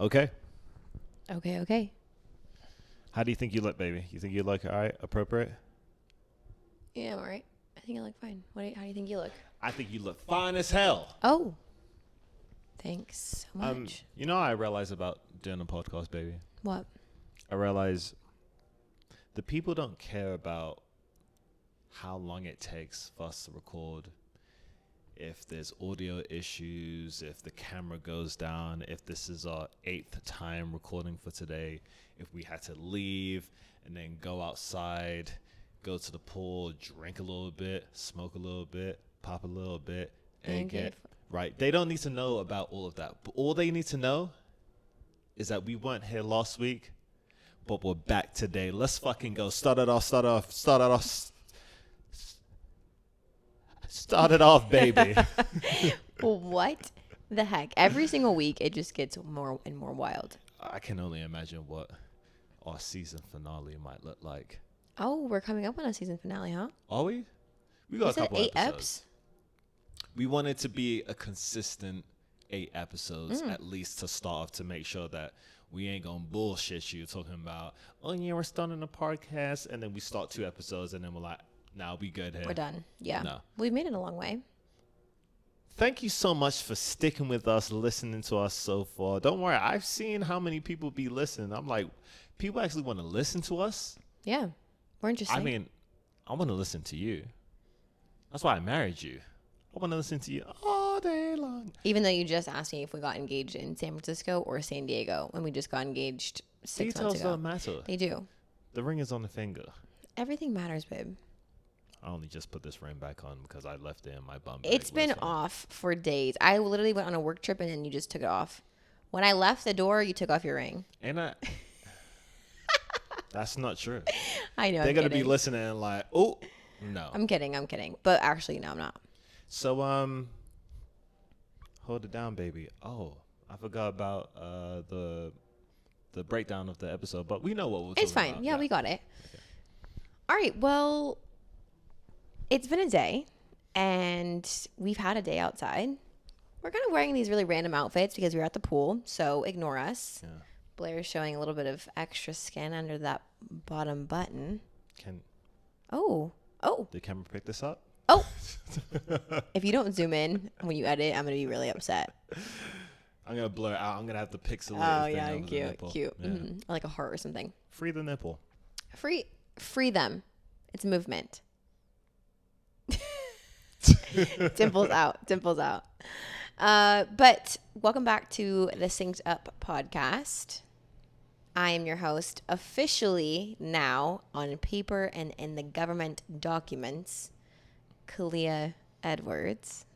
Okay. Okay. How do you think you look, baby? You think you look all right, appropriate? Yeah, I'm all right. I think I look fine. How do you think you look? I think you look fine as hell. Oh, thanks so much. You know what I realize about doing a podcast, baby? What? I realize the people don't care about how long it takes for us to record, if there's audio issues, if the camera goes down, if this is our 8th time recording for today, if we had to leave and then go outside, go to the pool, drink a little bit, smoke a little bit, pop a little bit, and get right. They don't need to know about all of that. But all they need to know is that we weren't here last week, but we're back today. Let's fucking go. Start it off, baby. What the heck? Every single week, it just gets more and more wild. I can only imagine what our season finale might look like. Oh, we're coming up on a season finale, huh? Are we? We got a couple 8 episodes. We want it to be a consistent 8 episodes, at least to start off, to make sure that we ain't gonna bullshit you talking about, oh yeah, we're starting a podcast, and then we start 2 episodes, and then we're like, nah, we good here. We're done. Yeah. No. We've made it a long way. Thank you so much for sticking with us, listening to us so far. Don't worry, I've seen how many people be listening. I'm like, people actually want to listen to us? Yeah. We're interesting. I mean, I want to listen to you. That's why I married you. I want to listen to you all day long. Even though you just asked me if we got engaged in San Francisco or San Diego when we just got engaged 6 months ago. Details don't matter. They do. The ring is on the finger. Everything matters, babe. I only just put this ring back on because I left it in my bum bag. It's been off for days. I literally went on a work trip and then you just took it off. When I left the door, you took off your ring. And that's not true. I know. They're going to be listening and like, oh, no. I'm kidding. But actually, no, I'm not. So, hold it down, baby. Oh, I forgot about the breakdown of the episode, but we know what we'll talk about. It's fine. Yeah, we got it. Okay. All right. Well, it's been a day, and we've had a day outside. We're kind of wearing these really random outfits because we were at the pool, so ignore us. Yeah. Blair's showing a little bit of extra skin under that bottom button. Oh. Did camera pick this up? Oh. If you don't zoom in when you edit, I'm going to be really upset. I'm going to blur out. I'm going to have the pixelated Oh, thing yeah, over the nipple. cute. Yeah. Mm-hmm. Or like a heart or something. Free the nipple. Free them. It's movement. Dimples out. But welcome back to the Synced Up podcast. I am your host, officially now on paper and in the government documents, Khalia Edwards.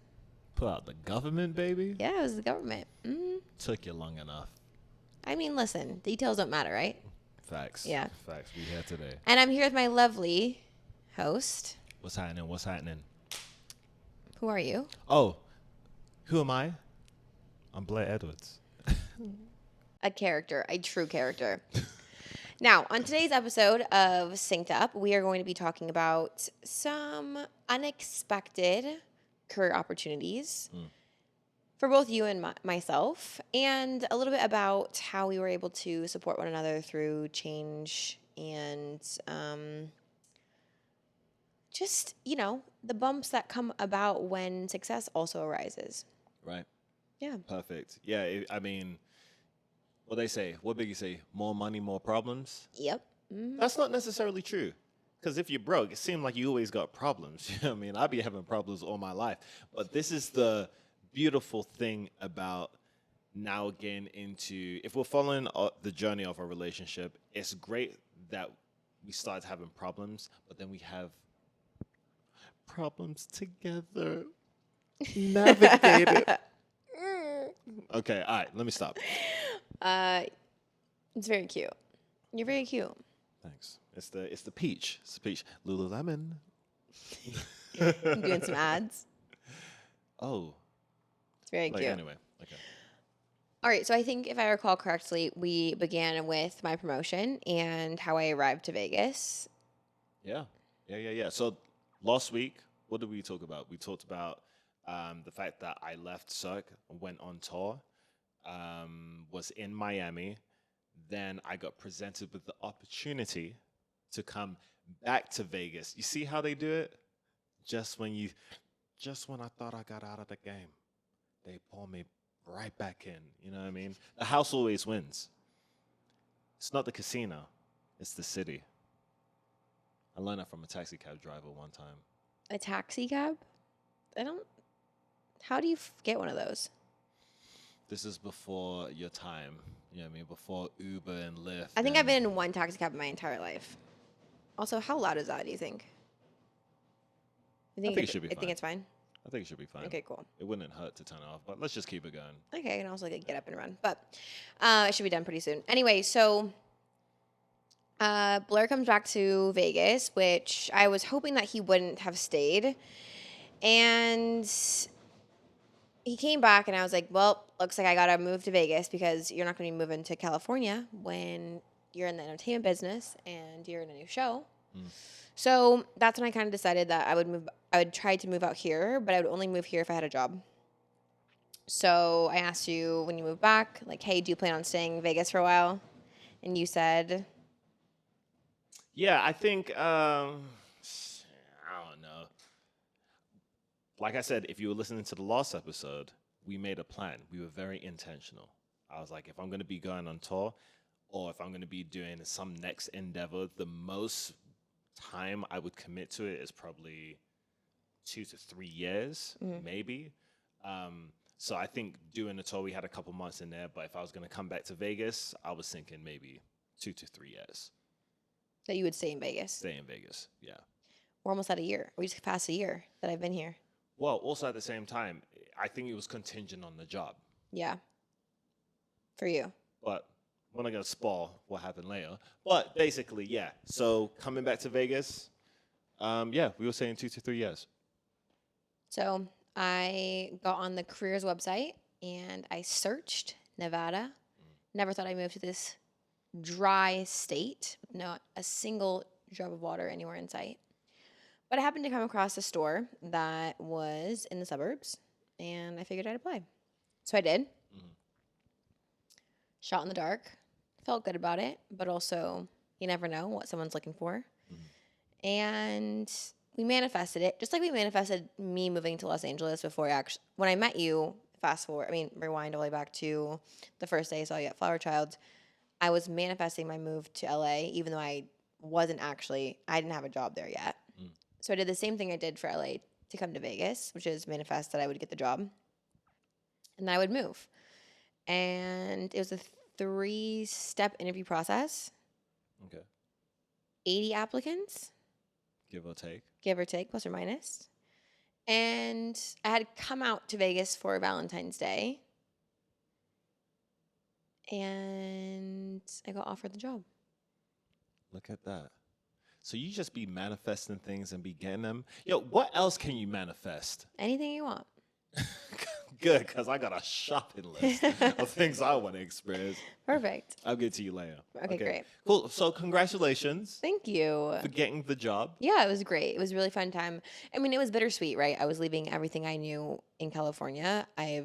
Put out the government, baby? Yeah, it was the government. Mm-hmm. Took you long enough. I mean, listen, details don't matter, right? Facts. Yeah. Facts. We here today. And I'm here with my lovely host. What's happening? Who are you? Oh, who am I? I'm Blair Edwards. A true character. Now, on today's episode of Synced Up, we are going to be talking about some unexpected career opportunities for both you and myself, and a little bit about how we were able to support one another through change and just, the bumps that come about when success also arises. Right. Yeah. Perfect. Yeah, I mean, what Biggie say, more money, more problems? Yep. Mm-hmm. That's not necessarily true. Because if you're broke, it seems like you always got problems. You know what I mean? I'd be having problems all my life. But this is the beautiful thing about now getting into, if we're following the journey of a relationship, it's great that we start having problems, but then we have problems together. Navigate it. Okay, all right, let me stop. It's very cute. You're very cute. Thanks. It's the peach. It's the peach. Lululemon. I'm doing some ads. Oh. It's very cute. Anyway, okay. All right, so I think if I recall correctly, we began with my promotion and how I arrived to Vegas. Yeah. So last week, what did we talk about? We talked about the fact that I left Cirque and went on tour. was in Miami. Then I got presented with the opportunity to come back to Vegas. You see how they do it? Just when you, just when I thought I got out of the game, they pull me right back in. You know what I mean? The house always wins. It's not the casino, it's the city. I learned that from a taxi cab driver one time. A taxi cab? I don't. How do you get one of those? This is before your time. You know what I mean? Before Uber and Lyft. I think I've been in one taxi cab in my entire life. Also, how loud is that, do you think? I think it should be I fine. think it's fine? I think it should be fine. Okay, cool. It wouldn't hurt to turn it off, but let's just keep it going. Okay, I can also get up and run. But it should be done pretty soon. Anyway, so Blair comes back to Vegas, which I was hoping that he wouldn't have stayed. And he came back, and I was like, well, looks like I got to move to Vegas because you're not going to be moving to California when you're in the entertainment business and you're in a new show. So that's when I kind of decided that I would try to move out here, but I would only move here if I had a job. So I asked you when you move back, like, hey, do you plan on staying in Vegas for a while? And you said, yeah, I think, I don't know. Like I said, if you were listening to the last episode, we made a plan. We were very intentional. I was like, if I'm going to be going on tour or if I'm going to be doing some next endeavor, the most time I would commit to it is probably 2 to 3 years, maybe. So I think doing the tour, we had a couple months in there, but if I was going to come back to Vegas, I was thinking maybe 2 to 3 years. that you would stay in Vegas. Stay in Vegas, yeah. We're almost at a year. We just passed a year that I've been here. Well, also at the same time, I think it was contingent on the job. Yeah. For you. But we're not going to spoil what happened later. But basically, yeah. So coming back to Vegas, yeah, we were saying 2 to 3 years. So I got on the careers website and I searched Nevada. Never thought I'd move to this dry state, not a single drop of water anywhere in sight. But I happened to come across a store that was in the suburbs, and I figured I'd apply. So I did. Shot in the dark. Felt good about it, but also you never know what someone's looking for. And we manifested it, just like we manifested me moving to Los Angeles before when I met you, rewind all the way back to the first day I saw you at Flower Child. I was manifesting my move to LA, even though I didn't have a job there yet. So I did the same thing I did for LA to come to Vegas, which is manifest that I would get the job and then I would move. And it was a 3-step interview process. Okay. 80 applicants. Give or take, plus or minus. And I had come out to Vegas for Valentine's Day. And I got offered the job. Look at that. So you just be manifesting things and be getting them. Yo, what else can you manifest? Anything you want. Good, because I got a shopping list of things I want to experience. Perfect. I'll get to you later. Okay, great. Cool. So congratulations. Thank you. For getting the job. Yeah, it was great. It was a really fun time. I mean, it was bittersweet, right? I was leaving everything I knew in California. I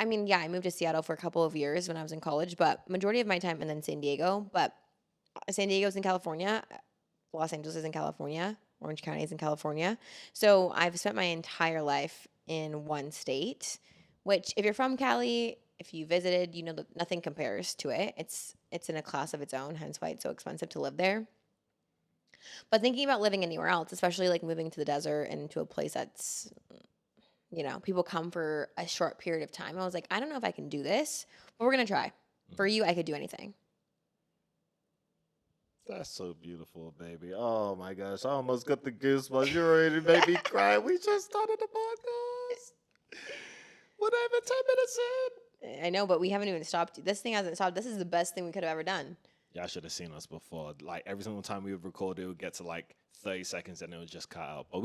moved to Seattle for a couple of years when I was in college, but majority of my time and then San Diego. But San Diego's in California. Los Angeles is in California. Orange County is in California. So I've spent my entire life in one state, which if you're from Cali, if you visited, you know that nothing compares to it. It's in a class of its own, hence why it's so expensive to live there. But thinking about living anywhere else, especially like moving to the desert and to a place that's, people come for a short period of time. I was like, I don't know if I can do this, but we're going to try. For you, I could do anything. That's so beautiful, baby. Oh, my gosh. I almost got the goosebumps. You already made me cry. We just started the podcast. We're not even 10 minutes in. I know, but we haven't even stopped. This thing hasn't stopped. This is the best thing we could have ever done. Yeah, I should have seen us before. Like, every single time we would record, it would get to, 30 seconds, and it would just cut out. But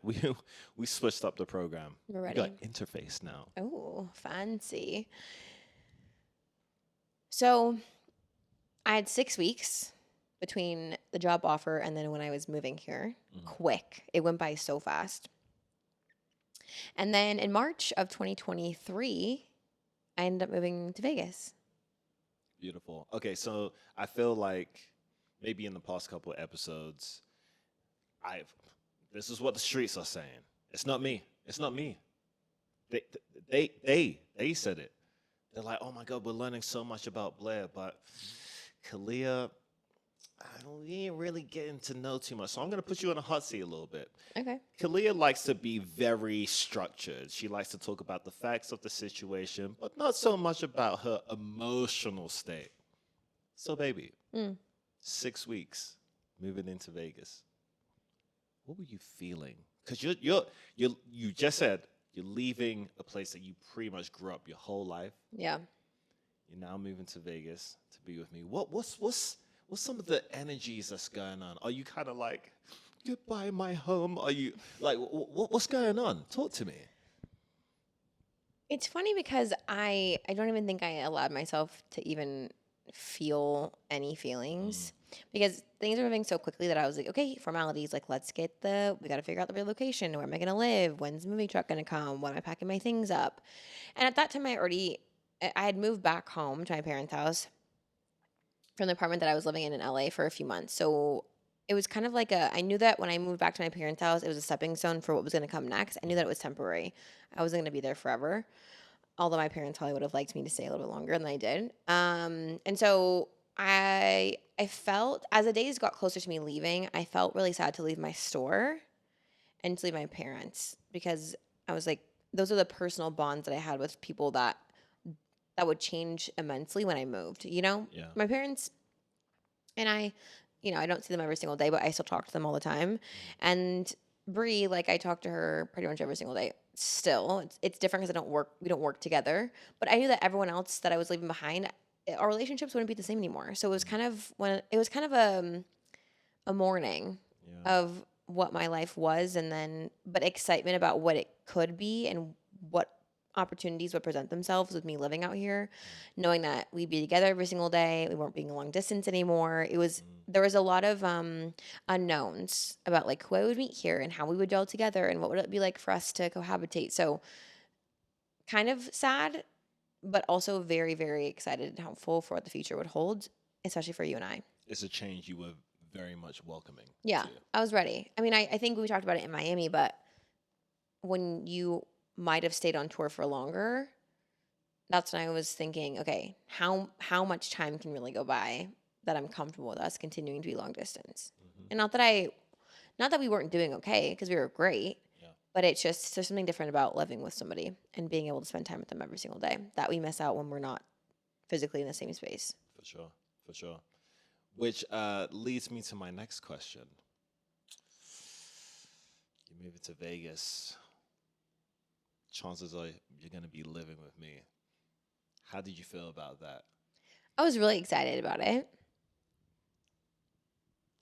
we switched up the program. We're ready. We got interface now. Oh, fancy. So I had 6 weeks between the job offer and then when I was moving here. Quick. It went by so fast. And then in March of 2023, I ended up moving to Vegas. Beautiful. Okay, so I feel like maybe in the past couple of episodes, I've this is what the streets are saying. It's not me. It's not me. They they said it. They're like, oh my God, we're learning so much about Blair, but Khalia, we ain't really getting to know too much. So I'm gonna put you in a hot seat a little bit. Okay. Kalia likes to be very structured. She likes to talk about the facts of the situation, but not so much about her emotional state. So, baby, Mm. 6 weeks moving into Vegas. What were you feeling? Because you just said you're leaving a place that you pretty much grew up your whole life. Yeah. You're now moving to Vegas to be with me. What's some of the energies that's going on? Are you kind of like, goodbye, my home? Are you like, what's going on? Talk to me. It's funny because I don't even think I allowed myself to even feel any feelings because things are moving so quickly that I was like, okay, formalities, like we got to figure out the relocation. Where am I going to live? When's the moving truck going to come? When am I packing my things up? And at that time, I had moved back home to my parents' house from the apartment that I was living in LA for a few months. So it was kind of like I knew that when I moved back to my parents' house, it was a stepping stone for what was going to come next. I knew that it was temporary. I wasn't going to be there forever. Although my parents probably would have liked me to stay a little bit longer than I did. And so I felt as the days got closer to me leaving, I felt really sad to leave my store and to leave my parents because I was like, those are the personal bonds that I had with people that would change immensely when I moved. You know, Yeah. my parents and I don't see them every single day, but I still talk to them all the time. And Bree, like I talk to her pretty much every single day. Still, it's different because we don't work together. But I knew that everyone else that I was leaving behind, our relationships wouldn't be the same anymore. So it was kind of a mourning Yeah. of what my life was, and then but excitement about what it could be and what opportunities would present themselves with me living out here, knowing that we'd be together every single day. We weren't being long distance anymore. There was a lot of unknowns about like who I would meet here and how we would gel together and what would it be like for us to cohabitate. So kind of sad, but also very, very excited and hopeful for what the future would hold, especially for you and I. It's a change you were very much welcoming Yeah, to. I was ready. I mean, I think we talked about it in Miami, but when you might have stayed on tour for longer, that's when I was thinking, okay, how much time can really go by that I'm comfortable with us continuing to be long distance? Hmm. And not that we weren't doing okay because we were great, Yeah, but it's just there's something different about living with somebody and being able to spend time with them every single day that we miss out when we're not physically in the same space. for sure. For sure. Which leads me to my next question. You move to Vegas. Chances are you're going to be living with me. How did you feel about that? I was really excited about it.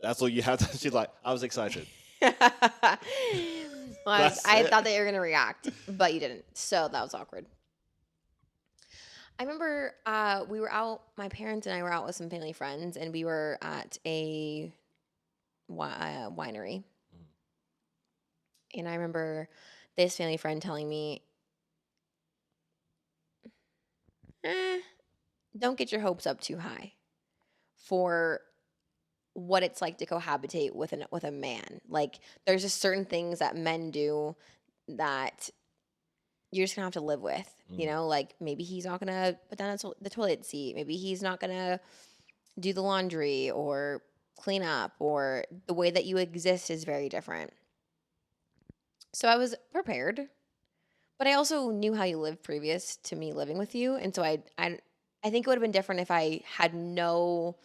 That's all you have to. She's like, I was excited. Well, That's I it. thought that you were gonna react, but you didn't. So that was awkward. I remember we were out. My parents and I were out with some family friends, and we were at a winery. Mm. And I remember this family friend telling me, eh, "Don't get your hopes up too high for what it's like to cohabitate with a man. Like, there's just certain things that men do that you're just gonna have to live with. You Mm. know, like maybe he's not gonna put down the toilet seat. Maybe he's not gonna do the laundry or clean up, or the way that you exist is very different. So I was prepared, but I also knew how you lived previous to me living with you, and so I think it would have been different if I had no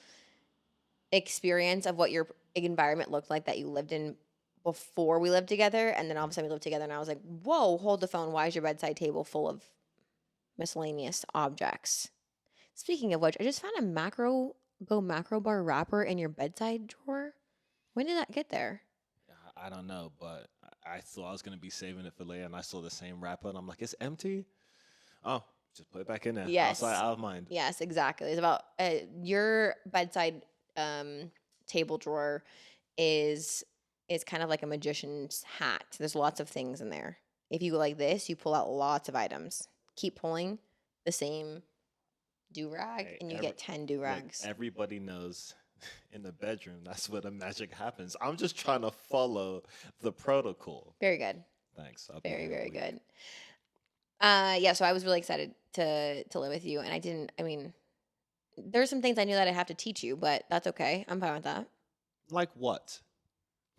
experience of what your environment looked like that you lived in before we lived together, and then all of a sudden we lived together, and I was like, "Whoa, hold the phone! Why is your bedside table full of miscellaneous objects?" Speaking of which, I just found a macro bar wrapper in your bedside drawer. When did that get there? I don't know, but I thought I was going to be saving it for later, and I saw the same wrapper, and I'm like, it's empty. Oh, just put it back in there. Outside, Yes. out of mind. Yes, exactly. It's about your bedside table drawer is is kind of like a magician's hat. There's lots of things in there. If you go like this, you pull out lots of items. Keep pulling. the same do-rag Hey, and you get 10 look, do-rags. everybody knows in the bedroom, that's where the magic happens. I'm just trying to follow the protocol. Very good. Thanks. I'll be Very, here a very week. good. Yeah, so I was really excited to live with you, and I mean, there's some things I knew that I have to teach you, but that's okay. I'm fine with that. Like what?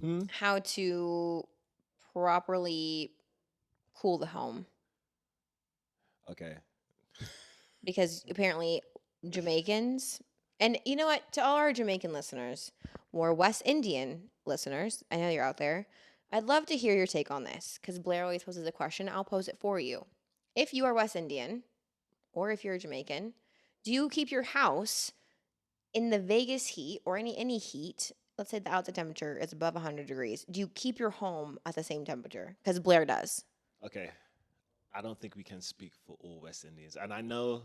Hmm? How to properly cool the home, Okay. because apparently Jamaicans, and you know what, to all our Jamaican listeners or West Indian listeners, I know you're out there. I'd love to hear your take on this because Blair always poses a question. I'll pose it for you. If you are West Indian or if you're a Jamaican, do you keep your house in the Vegas heat or any heat? Let's say the outside temperature is above 100 degrees. Do you keep your home at the same temperature? Because Blair does. Okay. I don't think we can speak for all West Indians. And I know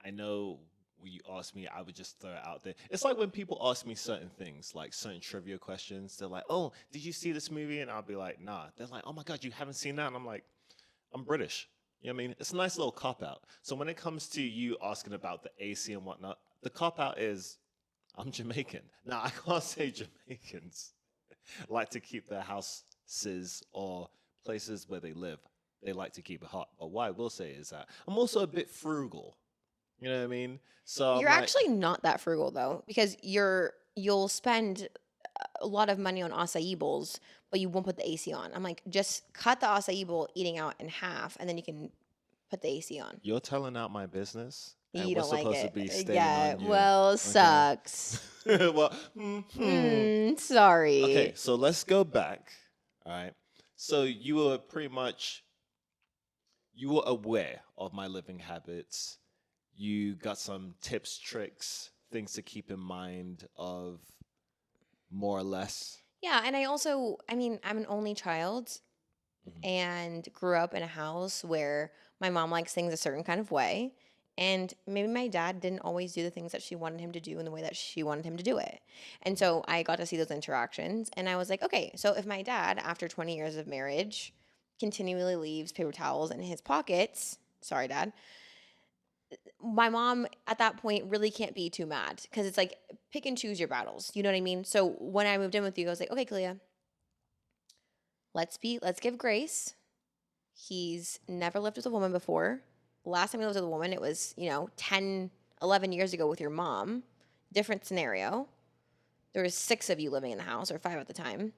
when you ask me, I would just throw it out there. It's like when people ask me certain things, like certain trivia questions. They're like, "Oh, did you see this movie?" And I'll be like, "Nah." They're like, "Oh my God, you haven't seen that?" And I'm like, "I'm British." You know what I mean? It's a nice little cop out. So when it comes to you asking about the AC and whatnot, the cop out is I'm Jamaican. Now I can't say Jamaicans like to keep their houses or places where they live. They like to keep it hot. But what I will say is that I'm also a bit frugal. You know what I mean? So I'm You're like, actually not that frugal though, because you'll spend a lot of money on acai bowls, but you won't put the AC on. I'm like, just cut the acai bowl eating out in half, and then you can put the AC on. you're telling out my business, and You we're don't like supposed to it. be staying Yeah, on you. well, Okay. sucks. Well, okay, Sorry. so let's go back. All right. So you were aware of my living habits. You got some tips, tricks, things to keep in mind of more or less. Yeah, and I mean, I'm an only child Mhm. and grew up in a house where my mom likes things a certain kind of way. And maybe my dad didn't always do the things that she wanted him to do in the way that she wanted him to do it. And so I got to see those interactions. And I was like, okay, so if my dad, after 20 years of marriage, continually leaves paper towels in his pockets, sorry, dad, my mom at that point really can't be too mad because it's like pick and choose your battles. You know what I mean? So when I moved in with you, I was like, okay, Kalia, let's give grace. He's never lived with a woman before. Last time he lived with a woman, it was, 10, 11 years ago with your mom. Different scenario. There was 6 of you living in the house, or 5 at the time.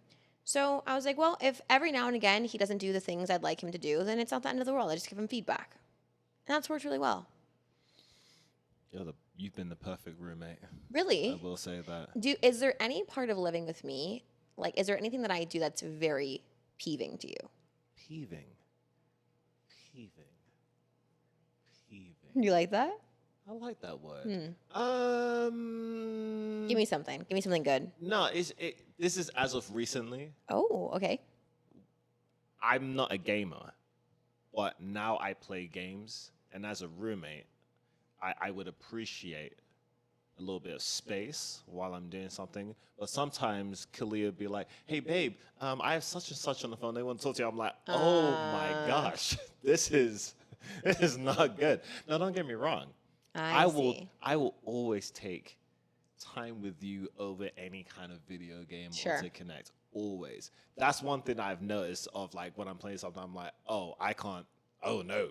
So I was like, well, if every now and again he doesn't do the things I'd like him to do, then it's not the end of the world. I just give him feedback. And that's worked really well. You've been the perfect roommate. I Really? will say that. Is there any part of living with me, like, is there anything that I do that's very peeving to you? Peeving. Peeving. Peeving. You like that? I like that word. Give me something. Give me something good. No, this is as of recently. Oh, okay. I'm not a gamer, but now I play games, and as a roommate, I would appreciate a little bit of space while I'm doing something. But sometimes Kalia would be like, "Hey, babe, I have such and such on the phone. They want to talk to you." I'm like, "Oh my gosh, this is not good." Now, don't get me wrong. I see. I will always take time with you over any kind of video game Sure. or to connect. Always. That's one thing I've noticed of like when I'm playing something, I'm like, oh, I can't. Oh no,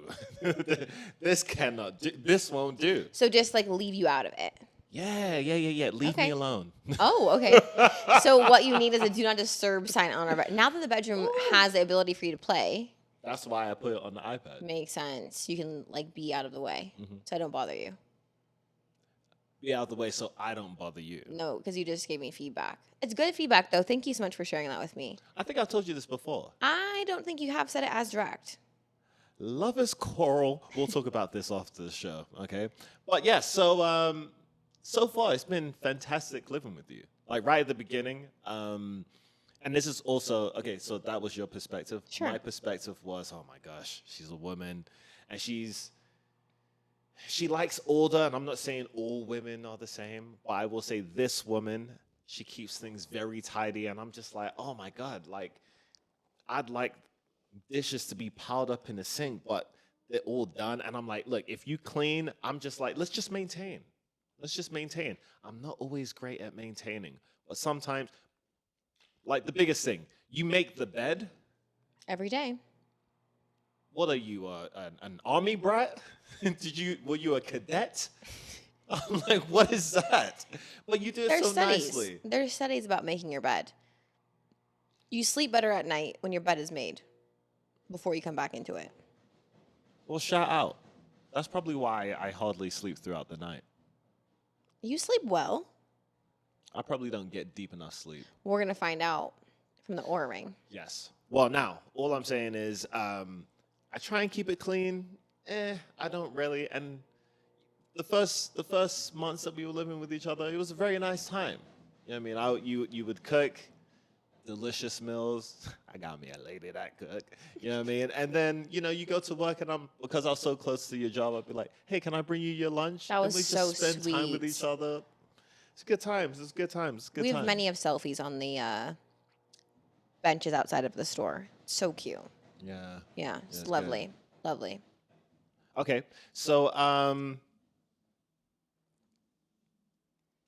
this cannot. This won't do. So just like leave you out of it. Yeah. Leave me Okay. alone. Oh, okay. So what you need is a do not disturb sign on our bed. Now that the bedroom has the ability for you to play, That's why I put it on the iPad. makes sense. You can like be out of the way, Mhm. so I don't bother you. Be out of the way so I don't bother you. No, because you just gave me feedback. It's good feedback though. Thank you so much for sharing that with me. I think I've told you this before. I don't think you have said it as direct. Lovers quarrel. We'll talk about this after the show, okay? But yeah, so far it's been fantastic living with you. Like right at the beginning, and this is also okay. So that was your perspective. Sure. My perspective was, oh my gosh, she's a woman, and she likes order. And I'm not saying all women are the same, but I will say this woman, she keeps things very tidy, and I'm just like, oh my god, like I'd like dishes to be piled up in the sink, but it all done, and I'm like, look, if you clean, I'm just like, let's just maintain. Let's just maintain. I'm not always great at maintaining, but sometimes, like the biggest thing, you make the bed. Every day. What are you, an army brat? Were you a cadet? I'm like, what is that? But you do it There's so studies. nicely. There's studies about making your bed. You sleep better at night when your bed is made before you come back into it. Well, shout out. That's probably why I hardly sleep throughout the night. You sleep well. I probably don't get deep enough sleep. We're going to find out from the Oura Ring. Yes. Well, now, all I'm saying is I try and keep it clean. I don't really. And the first months that we were living with each other, it was a very nice time. You know what I mean? You would cook delicious meals. I got me a lady that cook. You know what I mean? And then, you go to work and because I was so close to your job, I'd be like, hey, can I bring you your lunch? That was and we so just spend time with sweet. each other. It's good times. It's good times. Good We have times. many of selfies on the benches outside of the store. So cute. Yeah. Yeah, it's it's lovely. Lovely. Okay. So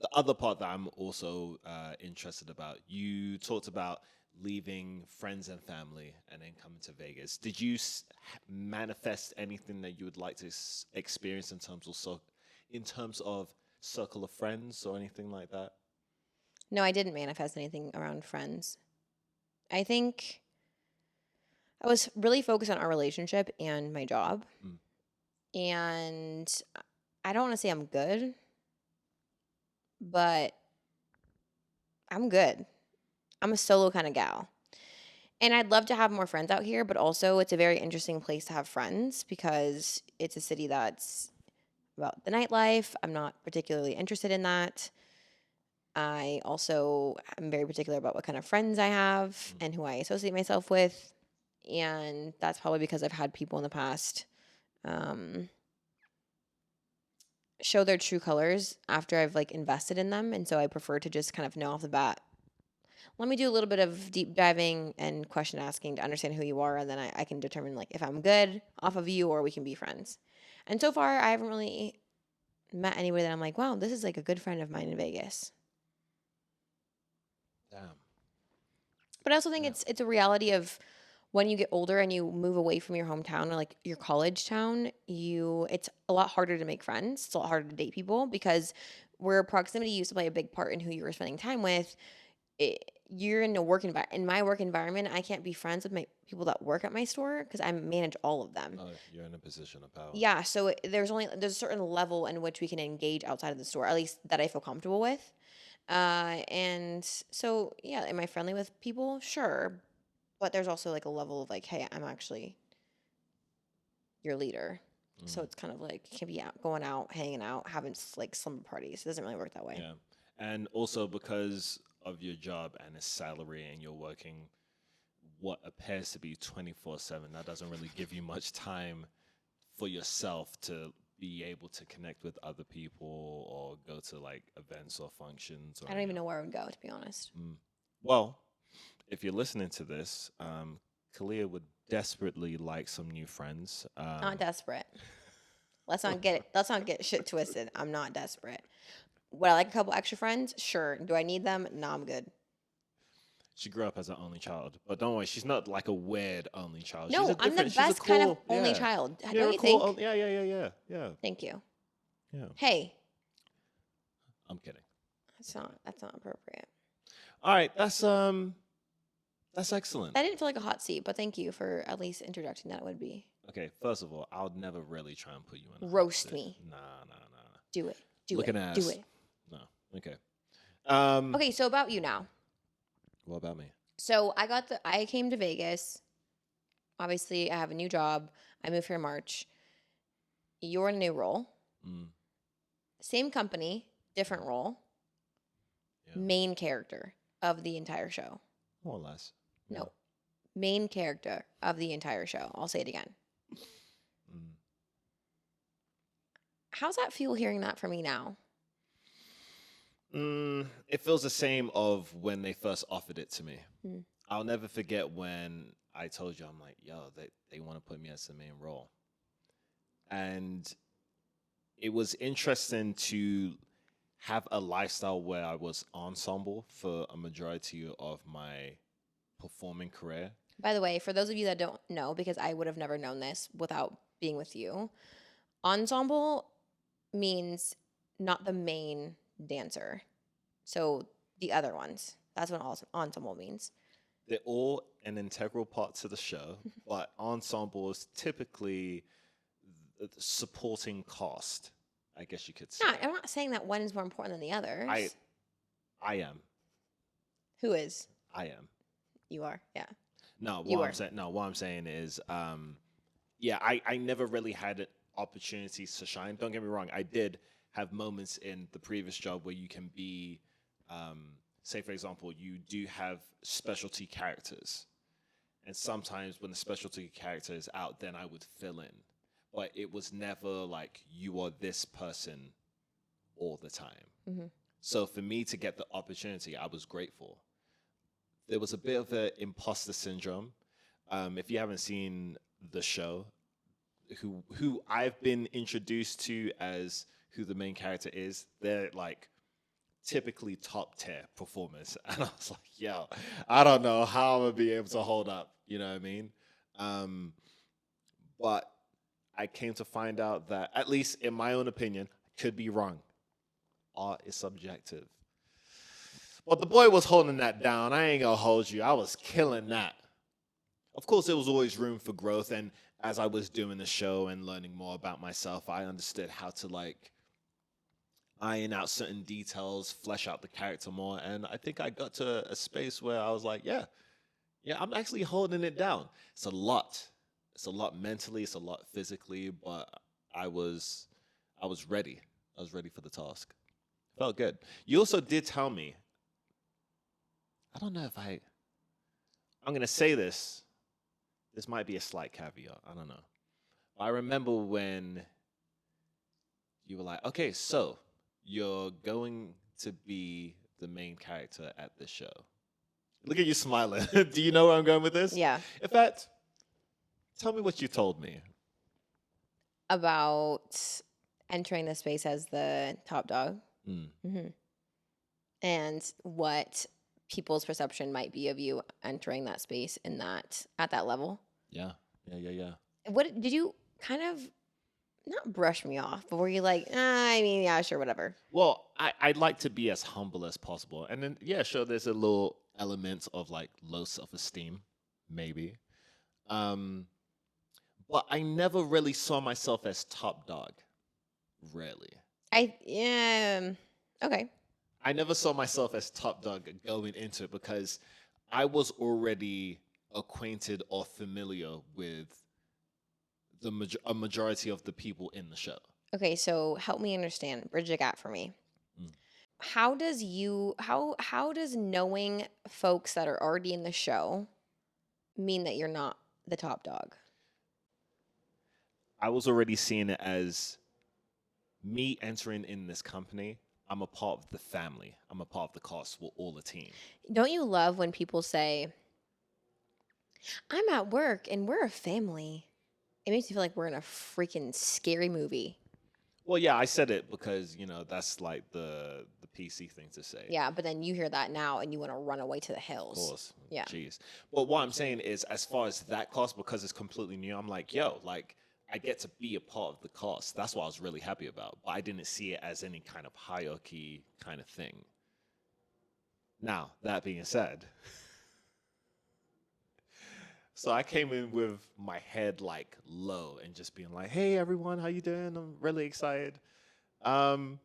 the other part that I'm also interested about, you talked about leaving friends and family and then coming to Vegas. Did you manifest anything that you would like to experience in terms of circle of friends or anything like that? No, I didn't manifest anything around friends. I think I was really focused on our relationship and my job. And I don't want to say I'm good, but I'm good. I'm a solo kind of gal. And I'd love to have more friends out here, but also it's a very interesting place to have friends because it's a city that's about the nightlife. I'm not particularly interested in that. I also am very particular about what kind of friends I have and who I associate myself with. And that's probably because I've had people in the past show their true colors after I've invested in them. And so I prefer to just kind of know off the bat. Let me do a little bit of deep diving and question asking to understand who you are. And then I can determine if I'm good off of you or we can be friends. And so far, I haven't really met anybody that I'm like, wow, this is a good friend of mine in Vegas. Damn. But I also think it's a reality of when you get older and you move away from your hometown or your college town, it's a lot harder to make friends. It's a lot harder to date people because where proximity used to play a big part in who you were spending time with, you're in a work environment. In my work environment, I can't be friends with my people that work at my store because I manage all of them. Oh, you're in a position of power. Yeah, so there's a certain level in which we can engage outside of the store, at least that I feel comfortable with. And so yeah, am I friendly with people? Sure, but there's also a level of hey, I'm actually your leader. So it's kind of can be going out, hanging out, having slumber parties. It doesn't really work that way. Yeah, and also because of your job and its salary, and you're working what appears to be 24/7, that doesn't really give you much time for yourself to be able to connect with other people or go to events or functions. Or I don't even know where I would go, to be honest. Well, if you're listening to this, Khalia would desperately like some new friends. Not desperate. Let's not get shit twisted. I'm not desperate. Would I like a couple extra friends? Sure. Do I need them? No, I'm good. She grew up as an only child, but don't worry, she's not a weird only child. No, she's I'm the best kind of only child. Don't you think? Yeah. Thank you. Yeah. Hey. I'm kidding. That's not appropriate. All right, that's excellent. That didn't feel like a hot seat, but thank you for at least introducing that. It would be. Okay, first of all, I would never really try and put you in a hot Roast seat. me. Nah. Do it. Do Looking it. ass. Do it. No. Okay. Okay, so about you now. What about me? So I came to Vegas. Obviously, I have a new job. I moved here in March. You're in a new role. Same company, different role. Yeah. Main character of the entire show. More or less. No. Yeah. Main character of the entire show. I'll say it again. How's that feel hearing that from me now? It feels the same of when they first offered it to me. I'll never forget when I told you, I'm like, yo, they want to put me as the main role. And it was interesting to have a lifestyle where I was ensemble for a majority of my performing career. By the way, for those of you that don't know, because I would have never known this without being with you, ensemble means not the main dancer. So the other ones. That's what ensemble means. They're all an integral part to the show, but ensemble is typically the supporting cast, I guess you could say. No, I'm not saying that one is more important than the others. I am. Who is? I am. You are, yeah. No, You what are. I'm saying. No, what I'm saying is, yeah, I never really had opportunities to shine. Don't get me wrong. I did have moments in the previous job where you can be, say for example, you do have specialty characters, and sometimes when the specialty character is out, then I would fill in. But it was never like you are this person all the time. Mm-hmm. So for me to get the opportunity, I was grateful. There was a bit of an imposter syndrome. If you haven't seen the show, who I've been introduced to as who the main character is, they're like typically top tier performers, and I was like, yo, I don't know how I'm gonna be able to hold up. You know what I mean? But I came to find out that, at least in my own opinion, I could be wrong. Art is subjective. But the boy was holding that down. I ain't gonna hold you. I was killing that. Of course, there was always room for growth. And as I was doing the show and learning more about myself, I understood how to like iron out certain details, flesh out the character more. And I think I got to a space where I was like, yeah, I'm actually holding it down. It's a lot. It's a lot mentally. It's a lot physically. But I was ready. I was ready for the task. Felt good. You also did tell me, I don't know if I'm going to say this. This might be a slight caveat. I don't know. I remember when you were like, okay, so you're going to be the main character at this show. Look at you smiling. Do you know where I'm going with this? Yeah. In fact, tell me what you told me. About entering the space as the top dog. Mm-hmm. And what people's perception might be of you entering that space in that at that level. Yeah. What did you kind of not brush me off, but were you like, I mean, yeah, sure, whatever. Well, I'd like to be as humble as possible. And then, yeah, sure, there's a little element of like low self-esteem, maybe. But I never really saw myself as top dog. Rarely. Okay. I never saw myself as top dog going into it because I was already acquainted or familiar with a majority of the people in the show. Okay, so help me understand. Bridge the gap for me. How does knowing folks that are already in the show mean that you're not the top dog? I was already seeing it as me entering in this company. I'm a part of the family. I'm a part of the cast. We're all a team. Don't you love when people say, I'm at work and we're a family? It makes me feel like we're in a freaking scary movie. Well, yeah, I said it because, that's like the PC thing to say. Yeah, but then you hear that now and you want to run away to the hills. Of course. Yeah. Jeez. But what I'm saying is, as far as that cast, because it's completely new, I'm like, yo, like, I get to be a part of the cast. That's what I was really happy about. But I didn't see it as any kind of hierarchy kind of thing. Now, that being said, so I came in with my head like low and just being like, hey, everyone, how you doing? I'm really excited. But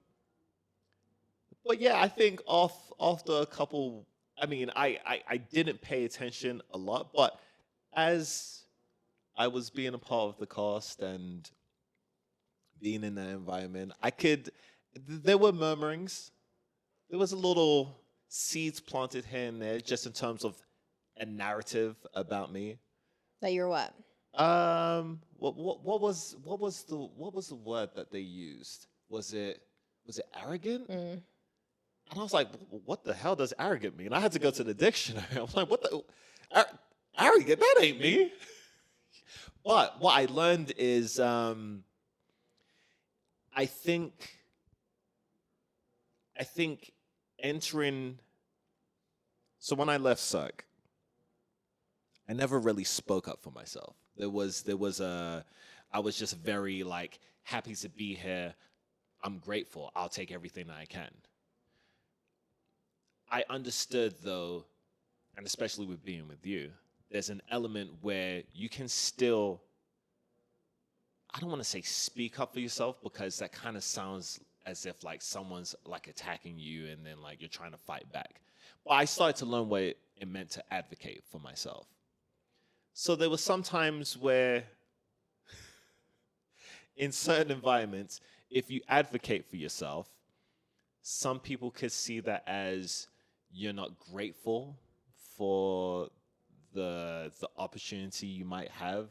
yeah, I think after a couple, I mean, I didn't pay attention a lot, but as I was being a part of the cast and being in that environment, there were murmurings. There was a little seeds planted here and there, just in terms of a narrative about me. That you're what? What was the word that they used? Was it arrogant? And I was like, what the hell does arrogant mean? I had to go to the dictionary. I was like, what the arrogant? That ain't me. But what I learned is I think entering. So when I left Cirque, I never really spoke up for myself. I was just very like happy to be here. I'm grateful. I'll take everything that I can. I understood though, and especially with being with you, there's an element where you can still, I don't want to say speak up for yourself because that kind of sounds as if like someone's like attacking you and then like you're trying to fight back. But I started to learn what it meant to advocate for myself. So there were some times where in certain environments, if you advocate for yourself, some people could see that as you're not grateful for the opportunity you might have.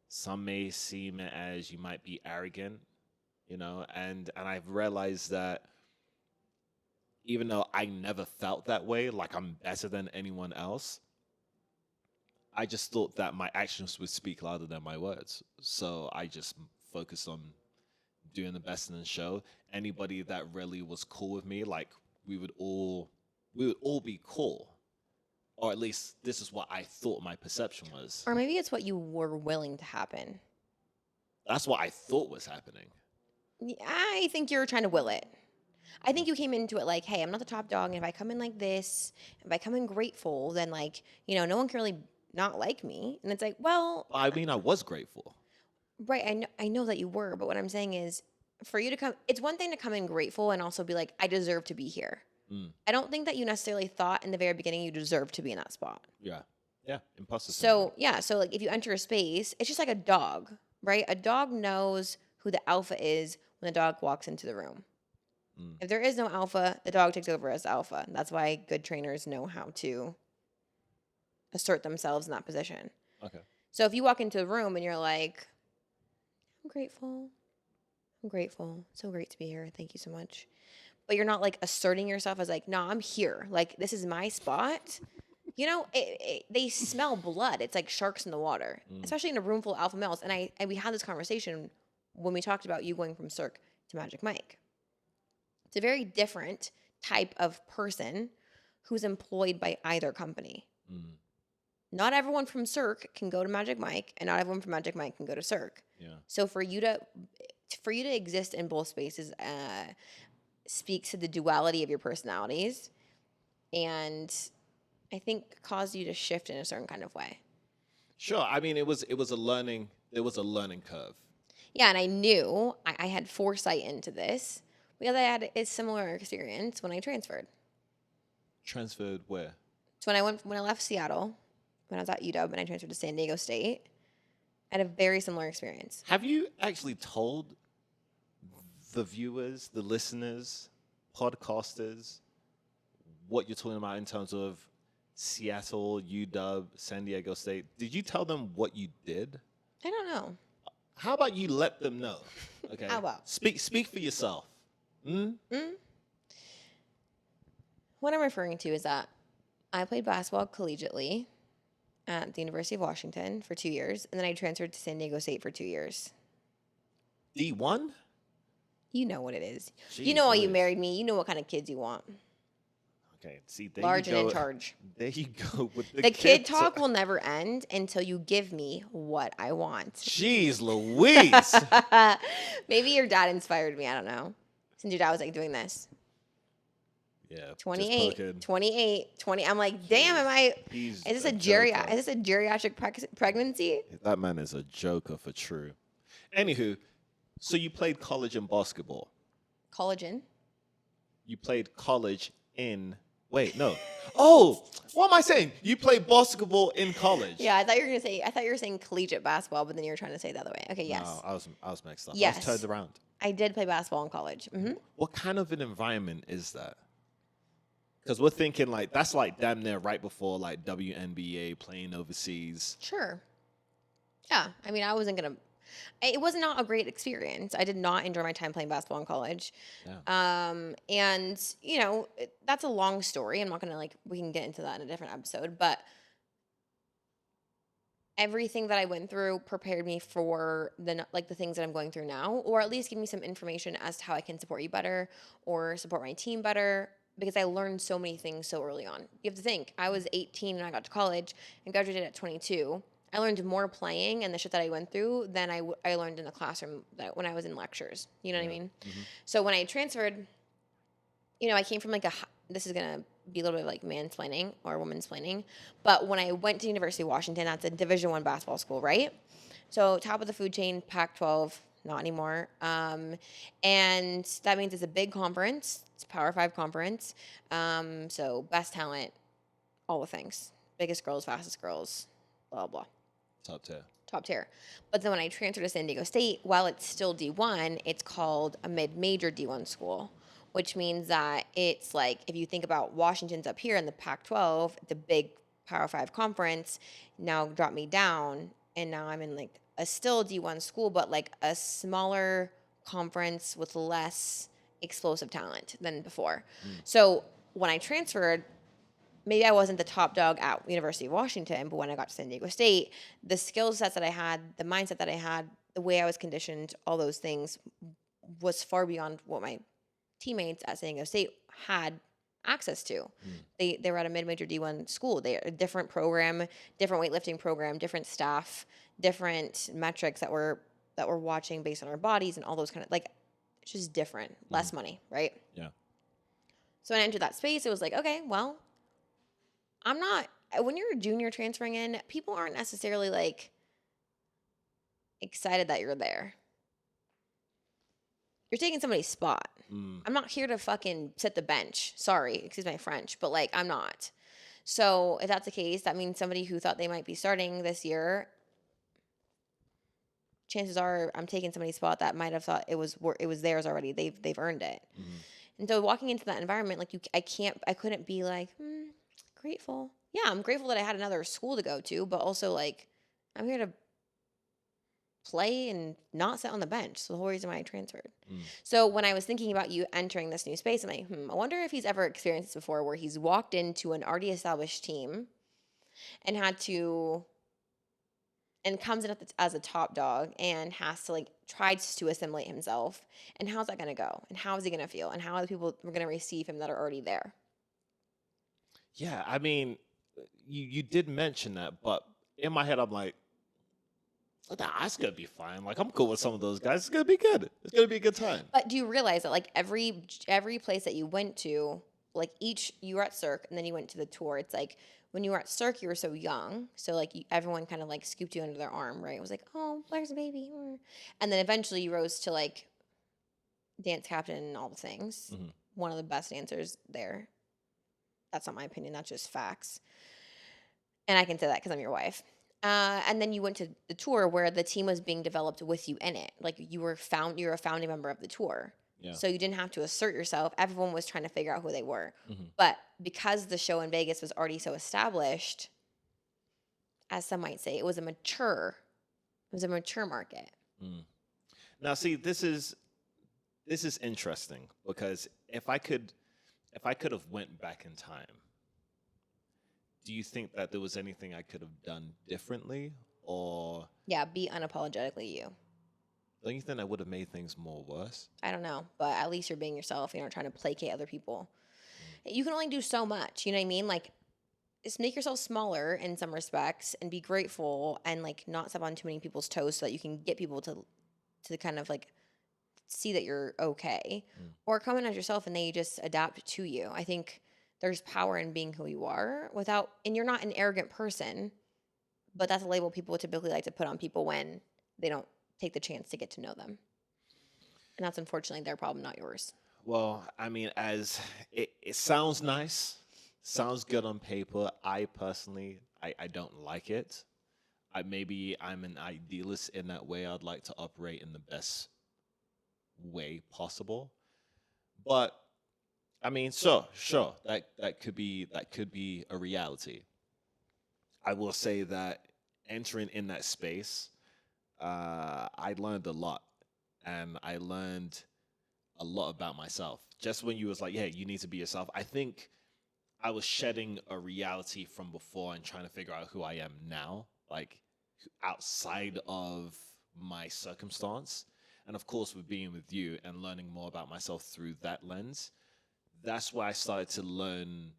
Some may seem as you might be arrogant, and I've realized that even though I never felt that way, like I'm better than anyone else, I just thought that my actions would speak louder than my words. So I just focused on doing the best in the show. Anybody that really was cool with me, like we would all be cool. Or at least this is what I thought my perception was. Or maybe it's what you were willing to happen. That's what I thought was happening. I think you're trying to will it. I think you came into it like, hey, I'm not the top dog, and if I come in like this, if I come in grateful, then like, no one can really not like me. And it's like, well, I mean, I was grateful. Right, I know that you were, but what I'm saying is for you to come, it's one thing to come in grateful and also be like, I deserve to be here. I don't think that you necessarily thought in the very beginning you deserved to be in that spot. Yeah. Yeah. Imposter syndrome. So like if you enter a space, it's just like a dog, right? A dog knows who the alpha is when the dog walks into the room. If there is no alpha, the dog takes over as alpha. That's why good trainers know how to assert themselves in that position. Okay. So if you walk into a room and you're like, I'm grateful. I'm grateful. So great to be here. Thank you so much. But you're not like asserting yourself as like, no, I'm here. Like, this is my spot. They smell blood. It's like sharks in the water, especially in a room full of alpha males. And we had this conversation when we talked about you going from Cirque to Magic Mike. It's a very different type of person who's employed by either company. Not everyone from Cirque can go to Magic Mike, and not everyone from Magic Mike can go to Cirque. Yeah. So for you to exist in both spaces speaks to the duality of your personalities, and I think caused you to shift in a certain kind of way. Sure. I mean, it was a learning curve. Yeah, and I knew I had foresight into this because I had a similar experience when I transferred. Transferred where? So when I left Seattle, when I was at UW and I transferred to San Diego State, I had a very similar experience. Have you actually told the viewers, the listeners, podcasters, what you're talking about in terms of Seattle, UW, San Diego State? Did you tell them what you did? I don't know. How about you let them know? Okay. How about? Speak for yourself. What I'm referring to is that I played basketball collegiately at the University of Washington for 2 years, and then I transferred to San Diego State for 2 years. D1? You know what it is. Jeez, you know why you married me. You know what kind of kids you want. Okay, see, there large you go. and in charge. There you go with the kid talk will never end until you give me what I want. Jeez Louise. Maybe your dad inspired me. I don't know. Since your dad was like doing this. Yeah. 28, 20. I'm like, damn, is this a geriatric pregnancy? That man is a joker for true. Anywho, so you played college in basketball. Collagen? You played college in... Wait, no. Oh, what am I saying? You played basketball in college. Yeah, I thought you were saying collegiate basketball, but then you were trying to say it the other way. Okay, yes. No, I was mixed up. Yes. I was turned around. I did play basketball in college. Mm-hmm. What kind of an environment is that? Because we're thinking like that's like damn near right before like WNBA playing overseas. Sure. Yeah, I mean, it was not a great experience. I did not enjoy my time playing basketball in college. Yeah. And that's a long story. I'm not gonna we can get into that in a different episode. But everything that I went through prepared me for the things that I'm going through now, or at least give me some information as to how I can support you better or support my team better, because I learned so many things so early on. You have to think, I was 18 when I got to college and graduated at 22. I learned more playing and the shit that I went through than I learned in the classroom when I was in lectures. You know what I mean? Mm-hmm. So when I transferred, I came from this is going to be a little bit of like mansplaining or womansplaining, but when I went to University of Washington, that's a Division I basketball school, right? So top of the food chain, Pac-12, not anymore. And that means it's a big conference. It's a Power 5 conference. So best talent, all the things. Biggest girls, fastest girls, blah, blah. Top tier. But then when I transferred to San Diego State, while it's still D1, it's called a mid-major D1 school, which means that it's like, if you think about Washington's up here in the Pac-12, the big Power 5 conference, now dropped me down, and now I'm in like a still D1 school, but like a smaller conference with less explosive talent than before. So when I transferred, maybe I wasn't the top dog at University of Washington, but when I got to San Diego State, the skill sets that I had, the mindset that I had, the way I was conditioned, all those things was far beyond what my teammates at San Diego State had access to. They were at a mid-major D1 school. They a different program, different weightlifting program, different staff, different metrics that we're watching based on our bodies and all those kind of like, it's just different, less money, right? Yeah. So when I entered that space, it was like, okay, well, I'm not, when you're a junior transferring in, people aren't necessarily like excited that you're there. You're taking somebody's spot. I'm not here to fucking sit the bench. Sorry, excuse my French, but like I'm not. So if that's the case, that means somebody who thought they might be starting this year, chances are I'm taking somebody's spot that might have thought it was theirs already. They've earned it. And so walking into that environment, like I couldn't be like grateful. Yeah, I'm grateful that I had another school to go to, but also like I'm here to play and not sit on the bench. So the whole reason why I transferred. So when I was thinking about you entering this new space, I'm like, I wonder if he's ever experienced this before, where he's walked into an already established team and comes in as a top dog and has to like tries to assimilate himself. And how's that going to go? And how is he going to feel? And how are the people going to receive him that are already there? Yeah, I mean, you did mention that, but in my head, I'm like, nah, it's gonna be fine. Like, I'm cool with some of those guys. It's gonna be good. It's gonna be a good time. But do you realize that like every place that you went to, like you were at Cirque and then you went to the tour. It's like when you were at Cirque, you were so young, so like everyone kind of like scooped you under their arm, right? It was like, oh, Blair's a baby, and then eventually you rose to like dance captain and all the things. One of the best dancers there. That's not my opinion. That's just facts. And I can say that because I'm your wife. And then you went to the tour where the team was being developed with you in it. Like you're a founding member of the tour. Yeah. So you didn't have to assert yourself. Everyone was trying to figure out who they were. But because the show in Vegas was already so established, as some might say, it was a mature market. Now, see, this is interesting because if I could have went back in time, do you think that there was anything I could have done differently, or Yeah, be unapologetically you. don't you think that would have made things more worse? I don't know, but at least you're being yourself. You're not trying to placate other people. You can only do so much. You know what I mean? Like, just make yourself smaller in some respects and be grateful and like not step on too many people's toes so that you can get people to kind of like see that you're okay, or come in as yourself and they just adapt to you. I think there's power in being who you are and you're not an arrogant person, but that's a label people typically like to put on people when they don't take the chance to get to know them. And that's unfortunately their problem, not yours. Well, I mean, as it sounds nice, sounds good on paper. I personally, I don't like it. Maybe I'm an idealist in that way. I'd like to operate in the best way possible. But I mean, sure, that could be a reality. I will say that entering in that space, I learned a lot, and I learned a lot about myself. Just when you was like, yeah, you need to be yourself. I think I was shedding a reality from before and trying to figure out who I am now. Like, outside of my circumstance. And of course, with being with you and learning more about myself through that lens, that's why I started to learn.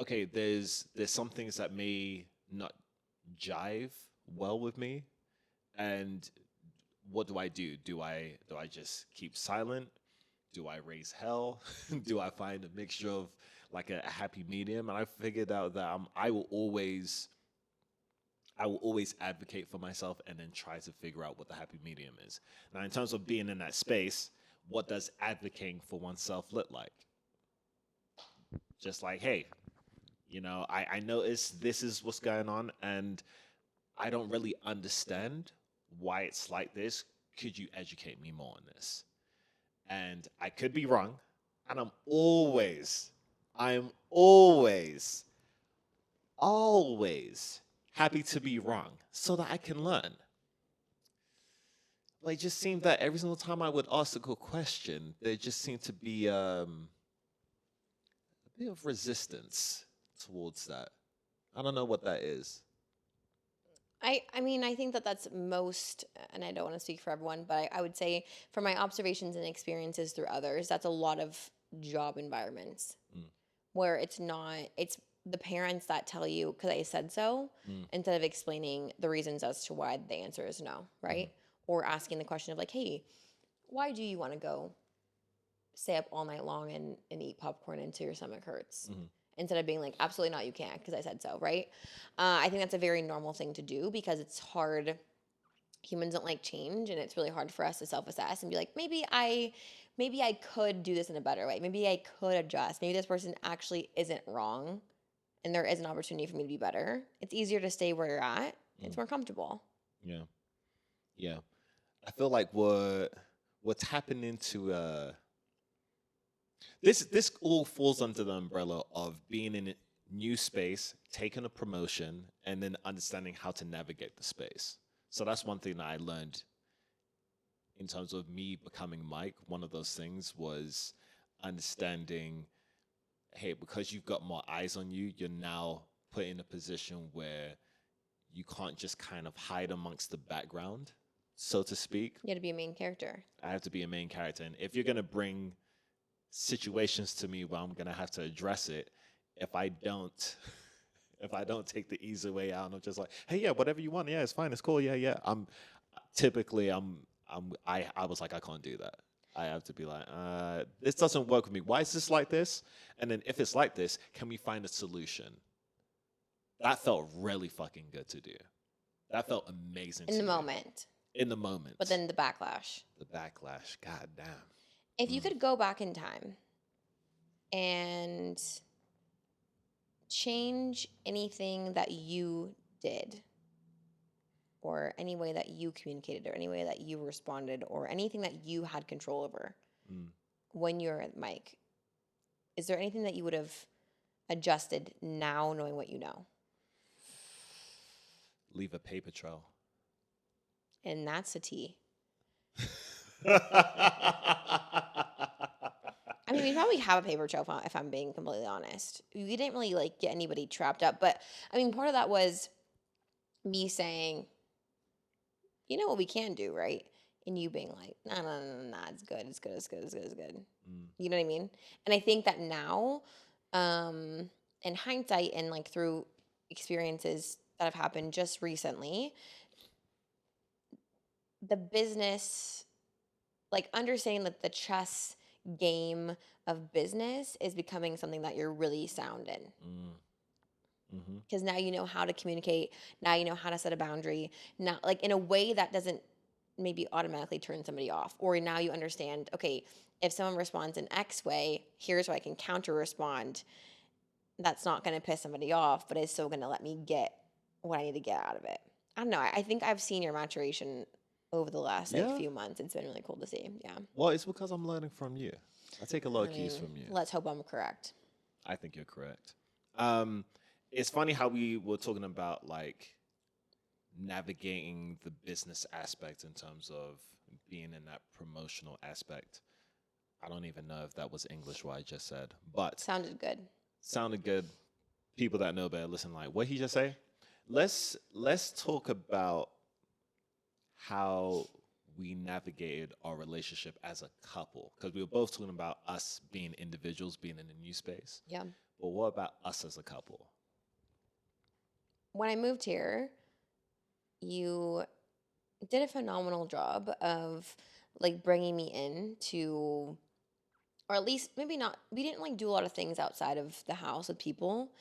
Okay, there's some things that may not jive well with me, and what do I do? Do I just keep silent? Do I raise hell? Do I find a mixture of like a happy medium? And I figured out that I will always advocate for myself and then try to figure out what the happy medium is. Now, in terms of being in that space, what does advocating for oneself look like? Just like, hey, I notice this is what's going on and I don't really understand why it's like this. Could you educate me more on this? And I could be wrong. And I'm always happy to be wrong so that I can learn. But it just seemed that every single time I would ask a good question, there just seemed to be a bit of resistance towards that. I don't know what that is. I mean, I think that that's most, and I don't want to speak for everyone, but I would say from my observations and experiences through others, that's a lot of job environments where it's the parents that tell you, because I said so, instead of explaining the reasons as to why the answer is no, right? Or asking the question of like, hey, why do you want to go stay up all night long and eat popcorn until your stomach hurts? Instead of being like, absolutely not, you can't, because I said so, right? I think that's a very normal thing to do because it's hard. Humans don't like change, and it's really hard for us to self-assess and be like, maybe I could do this in a better way. Maybe I could adjust. Maybe this person actually isn't wrong, and there is an opportunity for me to be better. It's easier to stay where you're at. It's more comfortable. Yeah, yeah. I feel like what's happening to this all falls under the umbrella of being in a new space, taking a promotion, and then understanding how to navigate the space. So that's one thing that I learned in terms of me becoming Mike. One of those things was understanding, hey, because you've got more eyes on you, you're now put in a position where you can't just kind of hide amongst the background, so to speak. You got to be a main character. I have to be a main character. And if you're going to bring situations to me where I'm gonna have to address it, if I don't take the easy way out, and I'm just like, hey, yeah, whatever you want, yeah, it's fine, it's cool, yeah. I was like, I can't do that. I have to be like, this doesn't work with me. Why is this like this? And then if it's like this, can we find a solution? That felt really fucking good to do. That felt amazing in the moment. In the moment. But then the backlash. God damn. If you could go back in time and change anything that you did, or any way that you communicated, or any way that you responded, or anything that you had control over when you're at Mike, is there anything that you would have adjusted now knowing what you know? Leave a paper trail. And that's a T. I mean, we probably have a paper trail if I'm being completely honest. We didn't really like get anybody trapped up, but I mean, part of that was me saying, you know what we can do, right? And you being like, no, it's good. You know what I mean? And I think that now, in hindsight and like through experiences that have happened just recently, the business, like understanding that the chess game of business is becoming something that you're really sound in. Because now you know how to communicate. Now you know how to set a boundary. Now, like in a way that doesn't maybe automatically turn somebody off. Or now you understand, okay, if someone responds in X way, here's where I can counter respond. That's not going to piss somebody off, but it's still going to let me get what I need to get out of it. I don't know. I think I've seen your maturation over the last few months. It's been really cool to see. Yeah. Well, it's because I'm learning from you. I take a lot of cues from you. Let's hope I'm correct. I think you're correct. It's funny how we were talking about like navigating the business aspect in terms of being in that promotional aspect. I don't even know if that was English what I just said, but sounded good. Sounded good. People that know better listen like, what he just say? Let's talk about how we navigated our relationship as a couple, because we were both talking about us being individuals, being in a new space. Yeah. But what about us as a couple? When I moved here, you did a phenomenal job of like bringing me in to, or at least maybe not, we didn't like do a lot of things outside of the house with people,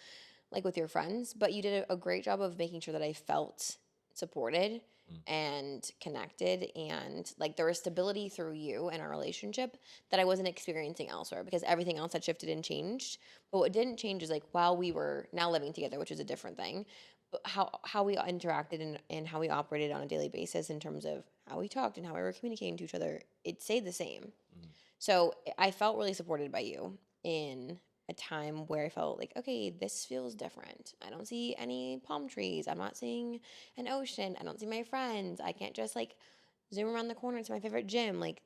like with your friends, but you did a great job of making sure that I felt supported Mm. and connected, and like there was stability through you and our relationship that I wasn't experiencing elsewhere, because everything else had shifted and changed. But what didn't change is like while we were now living together, which is a different thing, but how we interacted and how we operated on a daily basis in terms of how we talked and how we were communicating to each other, it stayed the same. Mm. So I felt really supported by you in a time where I felt like, okay, this feels different. I don't see any palm trees. I'm not seeing an ocean. I don't see my friends. I can't just like zoom around the corner to my favorite gym. Like,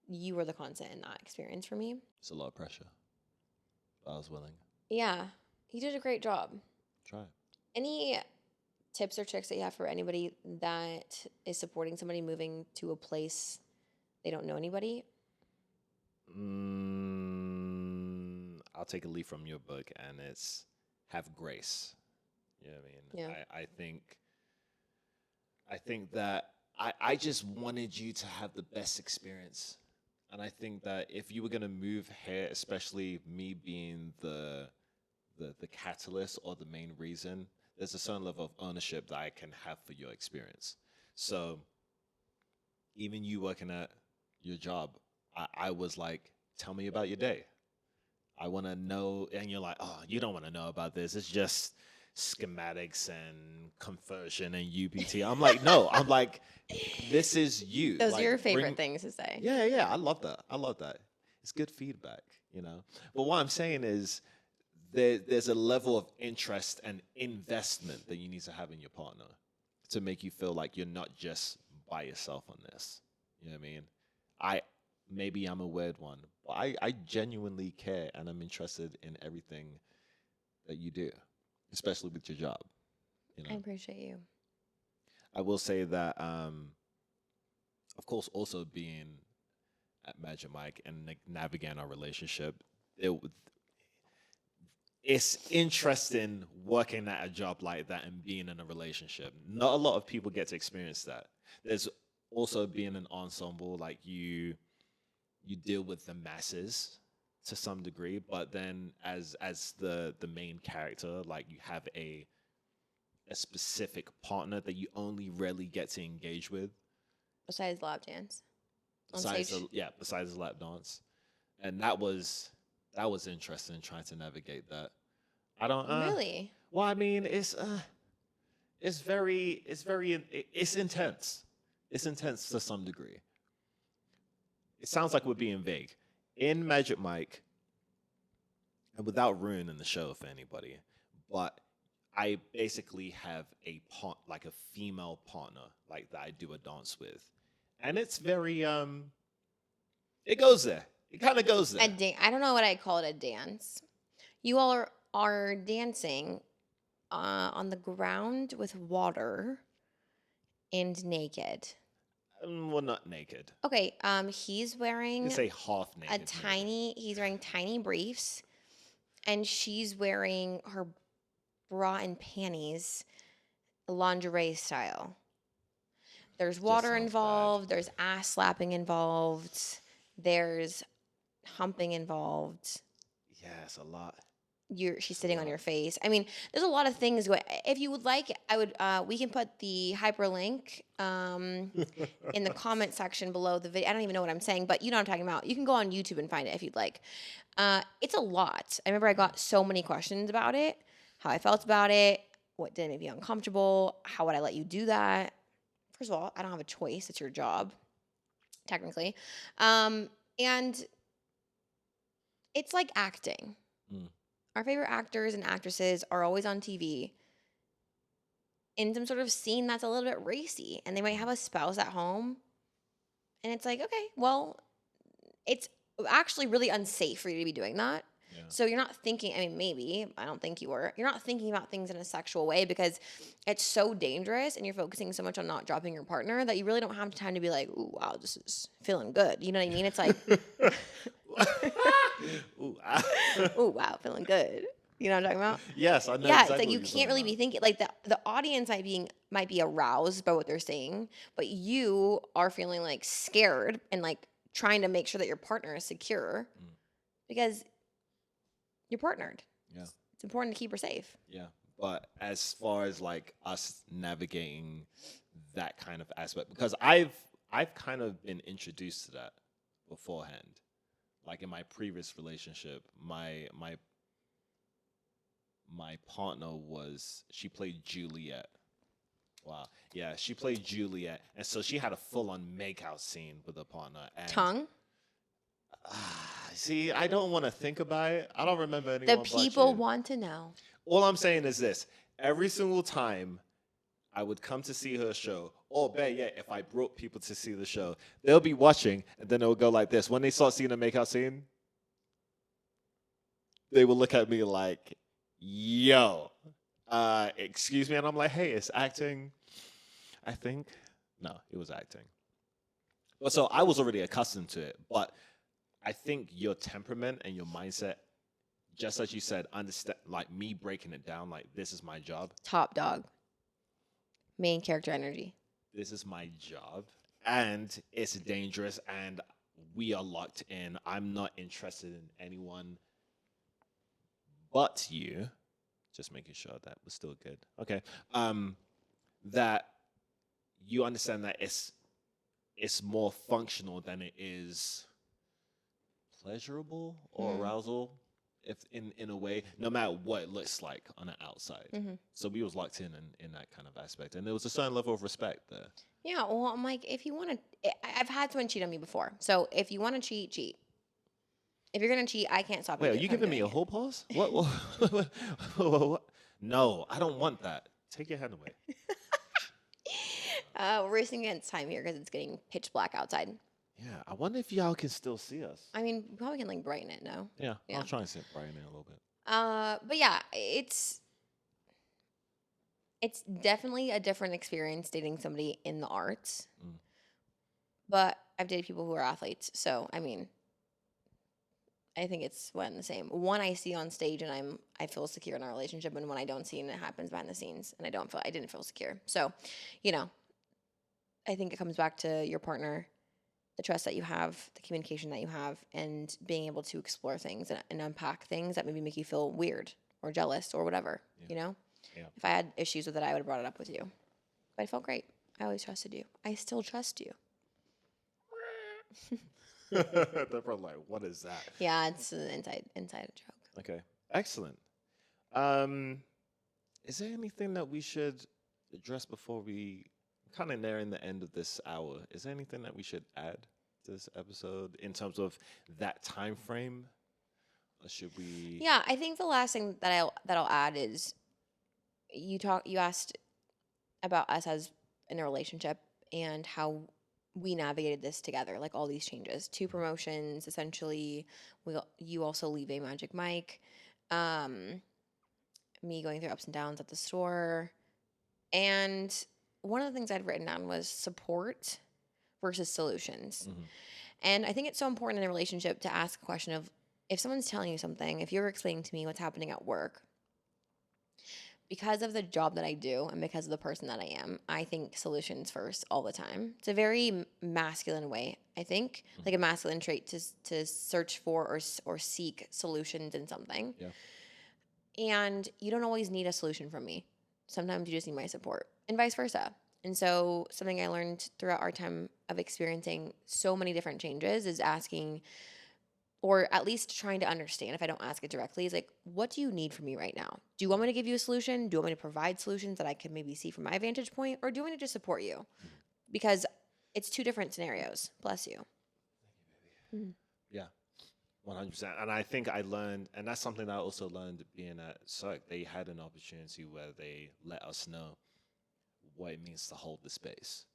you were the constant in that experience for me. It's a lot of pressure. But I was willing. Yeah, you did a great job. Try it. Any tips or tricks that you have for anybody that is supporting somebody moving to a place they don't know anybody? I'll take a leaf from your book, and it's have grace. You know what I mean? Yeah. I think that I just wanted you to have the best experience. And I think that if you were gonna move here, especially me being the catalyst or the main reason, there's a certain level of ownership that I can have for your experience. So even you working at your job, I was like, tell me about your day. I want to know. And you're like, oh, you don't want to know about this. It's just schematics and conversion and UPT. I'm like, no, I'm like, this is you. Those Like, are your favorite bring- things to say. Yeah, yeah. I love that. I love that. It's good feedback, you know? But what I'm saying is there's a level of interest and investment that you need to have in your partner to make you feel like you're not just by yourself on this. You know what I mean? Maybe I'm a weird one, but I genuinely care and I'm interested in everything that you do, especially with your job. You I know, appreciate you. I will say that, of course, also being at Magic Mike and like, navigating our relationship, it's interesting working at a job like that and being in a relationship. Not a lot of people get to experience that. There's also being an ensemble, like you deal with the masses to some degree, but then as the main character, like you have a specific partner that you only rarely get to engage with. Besides lap dance on Besides stage. besides the lap dance. And that was interesting trying to navigate that. I don't Really? Well, I mean, it's intense. It's intense to some degree. It sounds like we're being vague. In Magic Mike, and without ruining the show for anybody, but I basically have like a female partner like that I do a dance with. And it's very it goes there. It kind of goes there. I don't know what I call it, a dance. You all are dancing on the ground with water and naked. Well, not naked. Okay, he's You wearing can say half naked. he's wearing tiny briefs, and she's wearing her bra and panties lingerie style. There's water sounds involved, there's ass slapping involved, there's humping involved. Yeah, it's a lot. She's sitting on your face. I mean, there's a lot of things going. If you would like, I would we can put the hyperlink in the comment section below the video. I don't even know what I'm saying, but you know what I'm talking about. You can go on YouTube and find it if you'd like. It's a lot. I remember I got so many questions about it, how I felt about it, what did it make me uncomfortable, how would I let you do that? First of all, I don't have a choice. It's your job, technically. And it's like acting. Mm. Our favorite actors and actresses are always on TV in some sort of scene that's a little bit racy, and they might have a spouse at home. And it's like, okay, well, it's actually really unsafe for you to be doing that. Yeah. Yeah. So you're not thinking, I mean, maybe, I don't think you were, you're not thinking about things in a sexual way because it's so dangerous and you're focusing so much on not dropping your partner that you really don't have time to be like, ooh, wow, this is feeling good. You know what I mean? It's like, Ooh, ooh, wow, feeling good. You know what I'm talking about? yes, I know Yeah, it's exactly like what you you're can't talking really about. be thinking like the audience might be aroused by what they're saying, but you are feeling like scared and like trying to make sure that your partner is secure Mm. because you're partnered. Yeah. It's important to keep her safe. Yeah. But as far as like us navigating that kind of aspect, because I've kind of been introduced to that beforehand. Like in my previous relationship, my partner she played Juliet. Wow. Yeah, she played Juliet. And so she had a full on makeout scene with her partner. And Tongue. see, I don't want to think about it. I don't remember The anyone but people you. want to know. All I'm saying is this: every single time I would come to see her show, or better yet, if I brought people to see the show, they'll be watching, and then it will go like this. When they start seeing the makeout scene, they will look at me like, "Yo, excuse me," and I'm like, "Hey, it's acting." I think no, it was acting. But so I was already accustomed to it, but I think your temperament and your mindset, just as you said, understand like me breaking it down, like this is my job. Top dog. Main character energy. This is my job, and it's dangerous, and we are locked in. I'm not interested in anyone but you. Just making sure that was still good. Okay. That you understand that it's more functional than it is pleasurable or arousal, if in a way, no matter what it looks like on the outside. Mm-hmm. So we was locked in that kind of aspect, and there was a certain level of respect there. Yeah, well, I'm like, if you want to, I've had someone cheat on me before. So if you want to cheat, cheat. If you're gonna cheat, I can't stop Wait, are you you from giving me doing a it. whole pause? What? No, I don't want that. Take your hand away. We're racing against time here because it's getting pitch black outside. Yeah, I wonder if y'all can still see us. I mean, we probably can like brighten it. No. Yeah, Yeah. I'll try and sit brighten it a little bit. But yeah, it's definitely a different experience dating somebody in the arts. Mm. But I've dated people who are athletes, so I mean, I think it's one and the same. One I see on stage and I feel secure in our relationship, and one I don't see and it happens behind the scenes and I didn't feel secure. So, you know, I think it comes back to your partner, the trust that you have, the communication that you have, and being able to explore things and unpack things that maybe make you feel weird or jealous or whatever. Yeah. You know, Yeah. if I had issues with it, I would have brought it up with you. But I felt great. I always trusted you. I still trust you. They're probably like, what is that? Yeah, it's an inside joke. Okay, excellent. Um, is there anything that we should address before we kind of nearing the end of this hour? Is there anything that we should add to this episode in terms of that time frame, or should we? Yeah, I think the last thing that I'll add is you asked about us as in a relationship and how we navigated this together, like all these changes, 2 promotions, essentially. You also leaving Magic Mike, me going through ups and downs at the store, and one of the things I'd written down was support versus solutions. Mhm. And I think it's so important in a relationship to ask a question of, if someone's telling you something, if you're explaining to me what's happening at work, because of the job that I do and because of the person that I am, I think solutions first all the time. It's a very masculine way, I think, like a masculine trait to search for or seek solutions in something. Yeah. And you don't always need a solution from me. Sometimes you just need my support, and vice versa. And so something I learned throughout our time of experiencing so many different changes is asking, or at least trying to understand, if I don't ask it directly, is like, what do you need from me right now? Do you want me to give you a solution? Do you want me to provide solutions that I can maybe see from my vantage point? Or do you want me to just support you? Because it's 2 different scenarios. Bless you. Yeah, 100%. And I think I learned, and that's something I also learned being at CERC. They had an opportunity where they let us know what it means to hold the space.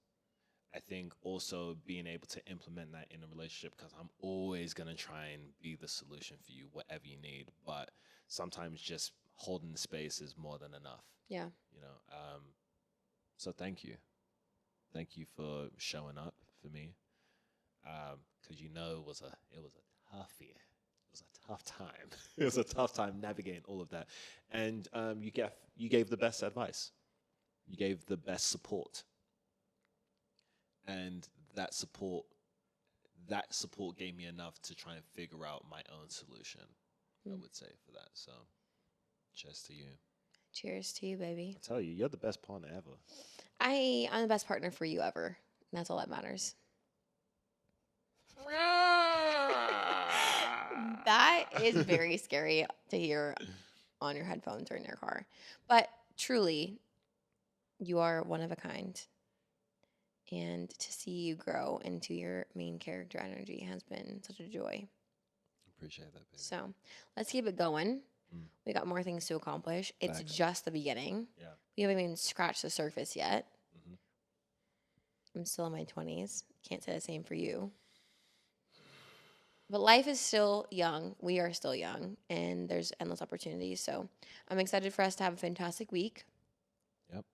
I think also being able to implement that in a relationship, because I'm always going to try and be the solution for you, whatever you need. But sometimes just holding the space is more than enough, Yeah. you know. So thank you. Thank you for showing up for me. Because it was a tough year. It was a tough time. It was a tough time navigating all of that. And you gave the best advice. You gave the best support. And that support gave me enough to try and figure out my own solution, I would say, for that. So cheers to you. Cheers to you, baby. I tell you, you're the best partner ever. I'm the best partner for you ever. And that's all that matters. That is very scary to hear on your headphones or in your car. But truly, you are one of a kind. And to see you grow into your main character energy has been such a joy. Appreciate that, baby. So let's keep it going. We got more things to accomplish. It's Facts. just the beginning. Yeah. We haven't even scratched the surface yet. Mhm. I'm still in my 20s. Can't say the same for you. But life is still young. We are still young. And there's endless opportunities. So I'm excited for us to have a fantastic week. Yep.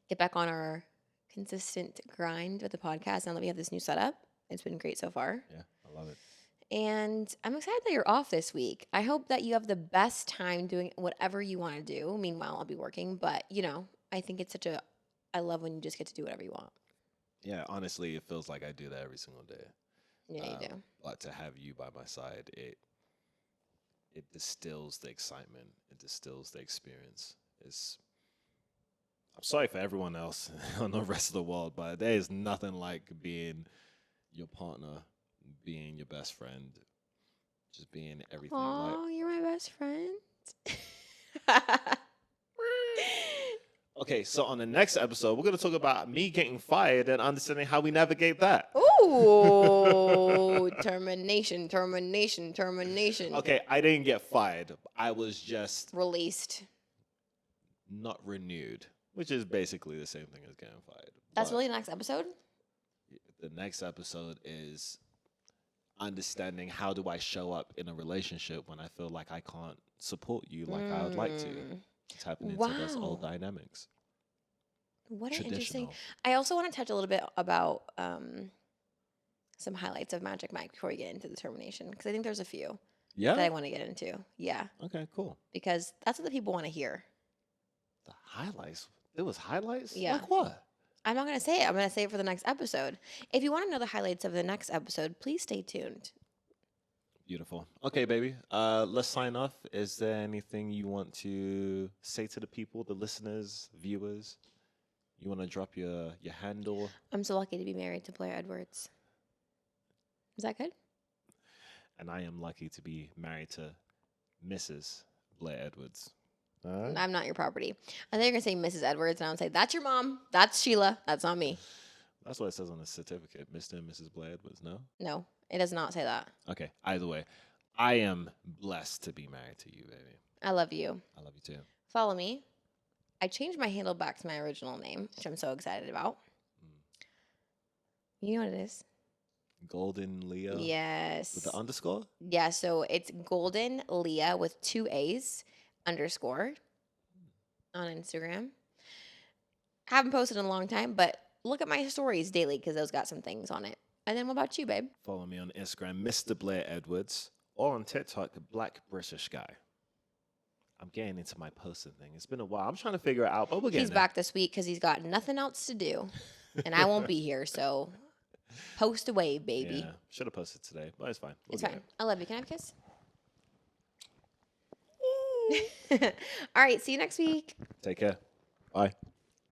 Get back on our consistent grind with the podcast now that we have this new setup. It's been great so far. Yeah, I love it. And I'm excited that you're off this week. I hope that you have the best time doing whatever you want to do. Meanwhile, I'll be working. But, I think it's I love when you just get to do whatever you want. Yeah, honestly, it feels like I do that every single day. Yeah, you do. But to have you by my side, it distills the excitement. It distills the experience. I'm sorry for everyone else on the rest of the world, but there is nothing like being your partner, being your best friend, just being everything. Oh, you're my best friend. Okay, so on the next episode, we're going to talk about me getting fired and understanding how we navigate that. Ooh, termination. Okay, I didn't get fired. I was just Released. not renewed, which is basically the same thing as getting fired. That's But really the next episode? the next episode is understanding how do I show up in a relationship when I feel like I can't support you like I would like to. Tapping into those old Wow. dynamics. What an interesting. Traditional. I also want to touch a little bit about some highlights of Magic Mike before we get into the termination, because I think there's a few that I Yeah? want to get into. Yeah, Okay, cool. because that's what the people want to hear. The highlights? There was highlights? Yeah. Like what? I'm not going to say it. I'm going to say it for the next episode. If you want to know the highlights of the next episode, please stay tuned. Beautiful. Okay, baby. Let's sign off. Is there anything you want to say to the people, the listeners, viewers? You want to drop your handle? I'm so lucky to be married to Blair Edwards. Is that good? And I am lucky to be married to Mrs. Blair Edwards. All right. I'm not your property. I think you're going to say Mrs. Edwards, and I would say, that's your mom. That's Sheila. That's not me. That's what it says on the certificate. Mr. and Mrs. Blair Edwards, no? No, it does not say that. Okay. Either way, I am blessed to be married to you, baby. I love you. I love you too. Follow me. I changed my handle back to my original name, which I'm so excited about. You know what it is? Golden Leah. Yes. With the underscore? Yeah, so it's Golden Leah with 2 A's _ on Instagram. Haven't posted in a long time, but look at my stories daily because those got some things on it. And then what about you, babe? Follow me on Instagram, Mr. Blair Edwards, or on TikTok, Black British Guy. I'm getting into my posting thing. It's been a while. I'm trying to figure it out, but we're getting He's there. back this week because he's got nothing else to do. And I won't be here, so post away, baby. Yeah, should have posted today, but it's fine. We'll It's get fine. I love you. Can I have a kiss? All right. See you next week. it. Take care. Bye.